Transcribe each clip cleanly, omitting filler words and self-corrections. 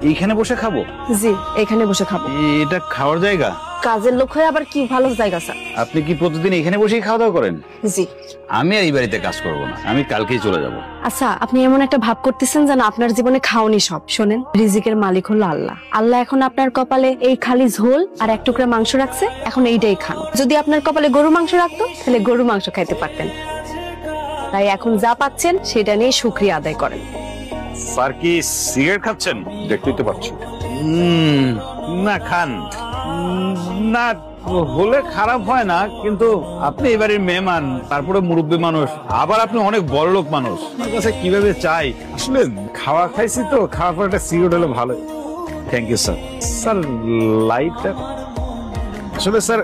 এইখানে বসে খাবো? জি, এখানে বসে খাবো। এটা খাওয়ার জায়গা? কাজের লোক হয়ে আবার কি ভালো জায়গা স্যার? আপনি কি প্রতিদিন এখানে বসেই খাওয়া দাওয়া করেন? জি। আমি আর এই বাড়িতে কাজ করবো না, আমি কালকেই চলে যাব। আচ্ছা, আপনি এমন একটা ভাব করতেছেন যেন আপনার জীবনে খাওনি সব। শোনেন, রিজিকের মালিক হলো আল্লাহ। আল্লাহ এখন আপনার কপালে এই খালি ঝোল আর এক টুকরা মাংস রাখছে, এখন এইটাই খান। যদি আপনার কপালে গরু মাংস রাখতো তাহলে গরু মাংস খাইতে পারতেন। তাই এখন যা পাচ্ছেন সেটা নিয়ে শুকরিয়া আদায় করেন। স্যার কি সিগারেট খাচ্ছেন? দেখতেই তো পাচ্ছি। না খান না, হলে খারাপ হয় না, কিন্তু আপনি এবারের মেহমান, তারপরে মুরব্বী মানুষ, আবার আপনি অনেক বড় লোক মানুষ, আমার কাছে কিভাবে চাই। আসলে খাওয়া খাইছি তো, খাওয়ার পর একটা সিগারেট হলে ভালো। Thank you sir. স্যার লাইটটা আসলে স্যার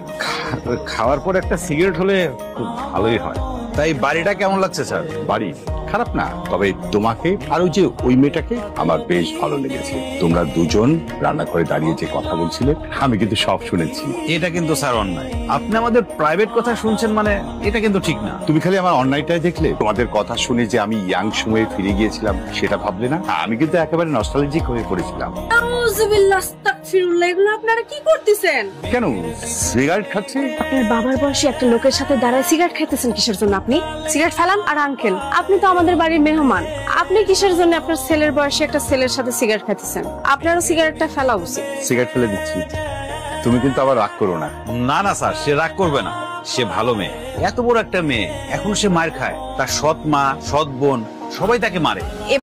খাওয়ার পর একটা সিগারেট হলে খুব ভালোই হয়। তাই বাড়িটা কেমন লাগছে স্যার? বাড়ি খারাপ না, তবে তোমাকে আর ওই যে ওই মেয়েটাকে আমার বেশ ভালো লেগেছে। তোমরা দুজন রান্নাঘরে দাঁড়িয়ে যে কথা বলছিলে, আমি কিন্তু সব শুনেছি। এটা কিন্তু স্যার অন্যায়, আপনি আমাদের প্রাইভেট কথা শুনছেন, মানে এটা কিন্তু ঠিক না। তুমি খালি আমার অন্যায়টাই দেখলে, তোমাদের কথা শুনে যে আমি ইয়াং সময়ে ফিরে গিয়েছিলাম সেটা ভাবলে না। আমি কিন্তু একেবারে নস্টালজিক হয়ে পড়েছিলাম। আউযুবিল্লাহ, আস্তাগফিরুল্লাহ, এগুলো আপনারা কি করতেছেন? কেন সিগারেট খাচ্ছি? আপনার বাবার বয়সী একটা লোকের সাথে দাঁড়ায় সিগারেট খাইতেছেন কিসের জন্য? আপনি সিগারেট ফেলান। আর আঙ্কেল, আপনি তো আমাদের বাড়ির মেহমান, আপনি কিসের জন্য আপনার ছেলের বয়সী একটা ছেলের সাথে সিগারেট খাইতেছেন? আপনারও সিগারেটটা ফেলা উচিত। সিগারেট ফেলে দিচ্ছি, তুমি কিন্তু আবার রাগ করো না। না না স্যার, সে রাগ করবে না, সে ভালো মেয়ে, এত বড় একটা মেয়ে, এখন সে মার খায়, তার সৎ মা, সৎ বোন সবাই তাকে মারে।